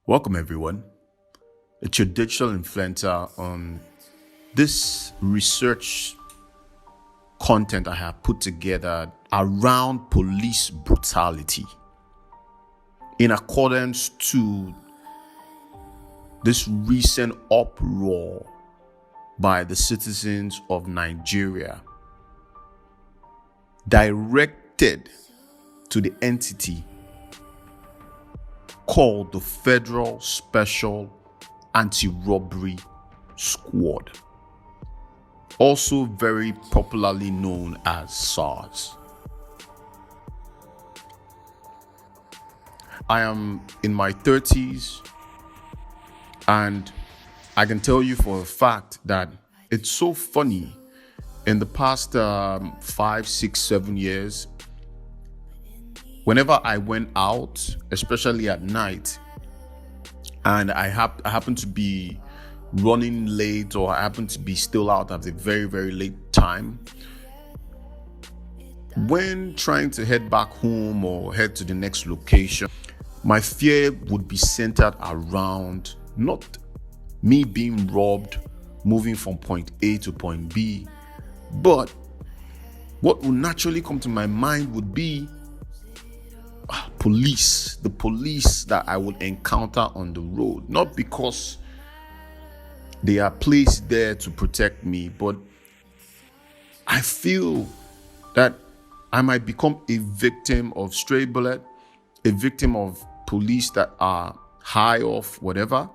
Welcome everyone. It's your digital influencer on this research content I have put together around police brutality in accordance to this recent uproar by the citizens of Nigeria directed to the entity called the Federal Special Anti-Robbery Squad, also very popularly known as SARS. I am in my 30s, and I can tell you for a fact that it's so funny. In the past 5, 6, 7 years, whenever I went out, especially at night, and I happen to be running late, or I happen to be still out at a very, very late time, when trying to head back home or head to the next location, my fear would be centered around not me being robbed, moving from point A to point B, but what would naturally come to my mind would be the police that I would encounter on the road. Not because they are placed there to protect me, but I feel that I might become a victim of stray bullet, a victim of police that are high off whatever.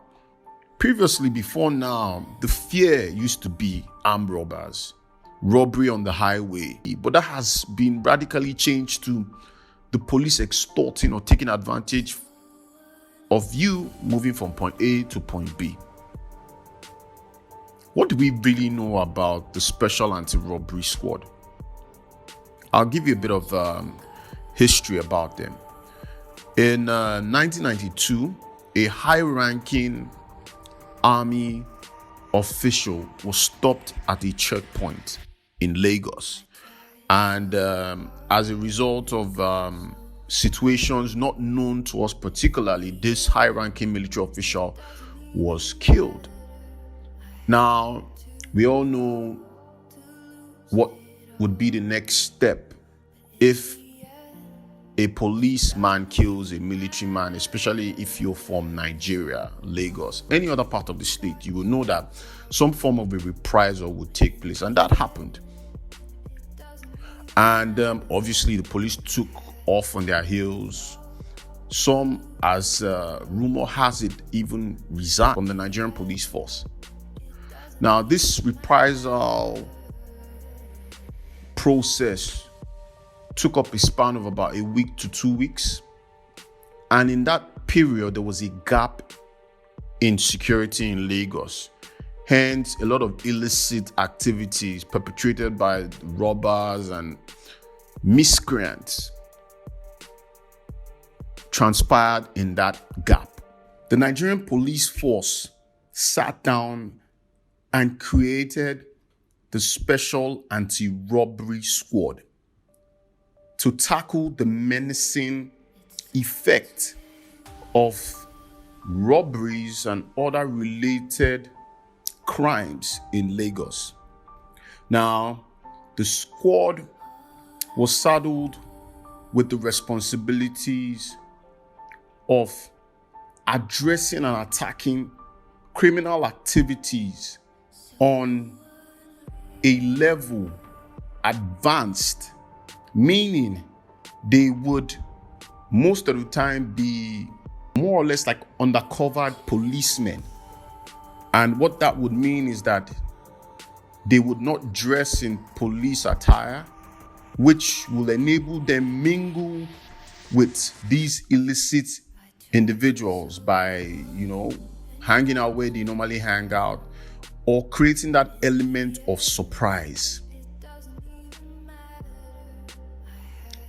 Previously, before now, the fear used to be armed robbers, robbery on the highway, but that has been radically changed to the police extorting or taking advantage of you moving from point A to point B. What do we really know about the Special Anti-Robbery Squad? I'll give you a bit of history about them. In 1992, a high-ranking army official was stopped at a checkpoint in Lagos. And as a result of situations not known to us particularly, this high-ranking military official was killed. Now, we all know what would be the next step if a policeman kills a military man, especially if you're from Nigeria, Lagos, any other part of the state. You will know that some form of a reprisal would take place, and that happened. And obviously, the police took off on their heels. Some, as rumor has it, even resigned from the Nigerian police force. Now, this reprisal process took up a span of about a week to 2 weeks. And in that period, there was a gap in security in Lagos. Hence, a lot of illicit activities perpetrated by robbers and miscreants transpired in that gap. The Nigerian police force sat down and created the Special Anti-Robbery Squad to tackle the menacing effect of robberies and other related crimes in Lagos. Now, the squad was saddled with the responsibilities of addressing and attacking criminal activities on a level advanced, meaning they would most of the time be more or less like undercover policemen. And what that would mean is that they would not dress in police attire, which will enable them mingle with these illicit individuals by, hanging out where they normally hang out, or creating that element of surprise.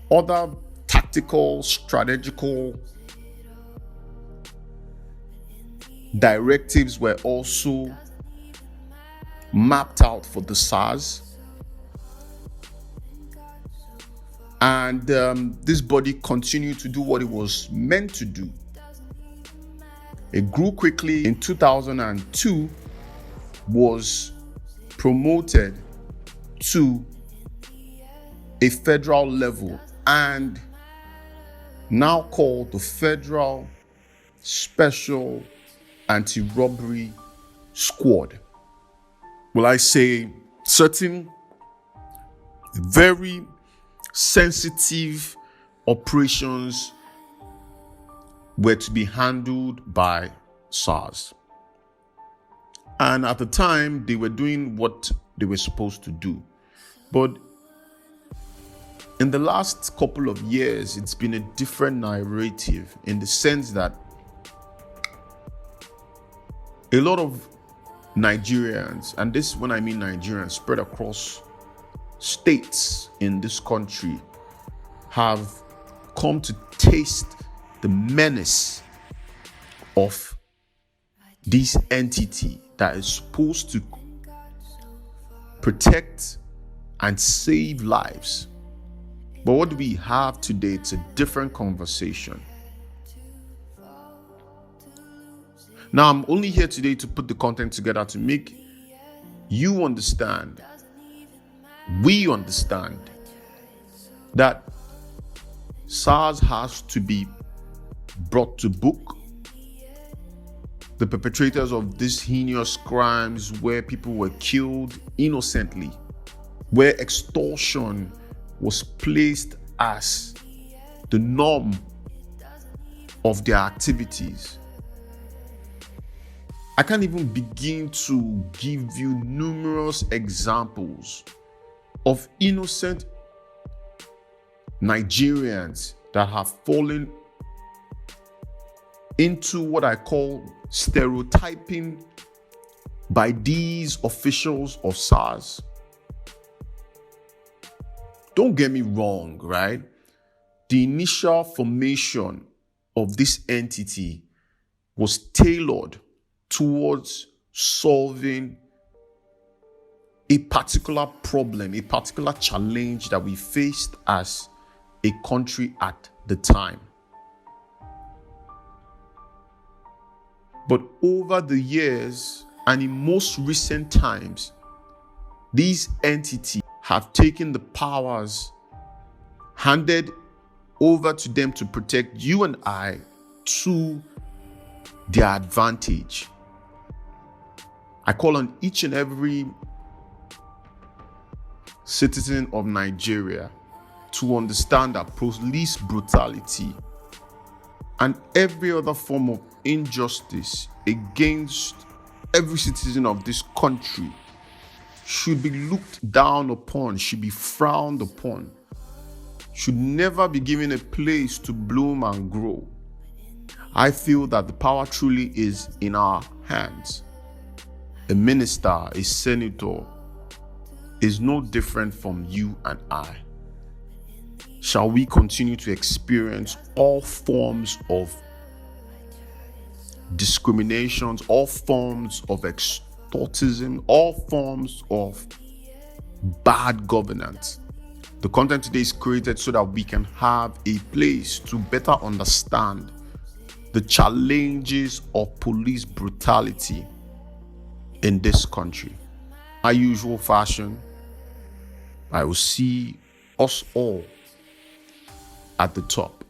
Other tactical, strategical directives were also mapped out for the SARS. And this body continued to do what it was meant to do. It grew quickly. In 2002, was promoted to a federal level and now called the Federal Special Anti-Robbery Squad. Will I say certain very sensitive operations were to be handled by SARS. And at the time, they were doing what they were supposed to do. But in the last couple of years, it's been a different narrative in the sense that a lot of Nigerians, and this, when I mean Nigerians, spread across states in this country, have come to taste the menace of this entity that is supposed to protect and save lives. But what do we have today? It's a different conversation. Now, I'm only here today to put the content together to make you understand, we understand, that SARS has to be brought to book. The perpetrators of these heinous crimes where people were killed innocently, where extortion was placed as the norm of their activities. I can't even begin to give you numerous examples of innocent Nigerians that have fallen into what I call stereotyping by these officials of SARS. Don't get me wrong, right? The initial formation of this entity was tailored towards solving a particular problem, a particular challenge that we faced as a country at the time. But over the years, and in most recent times, these entities have taken the powers handed over to them to protect you and I to their advantage. I call on each and every citizen of Nigeria to understand that police brutality and every other form of injustice against every citizen of this country should be looked down upon, should be frowned upon, should never be given a place to bloom and grow. I feel that the power truly is in our hands. A minister, a senator, is no different from you and I. Shall we continue to experience all forms of discriminations, all forms of extortism, all forms of bad governance? The content today is created so that we can have a place to better understand the challenges of police brutality in this country. My usual fashion, I will see us all at the top.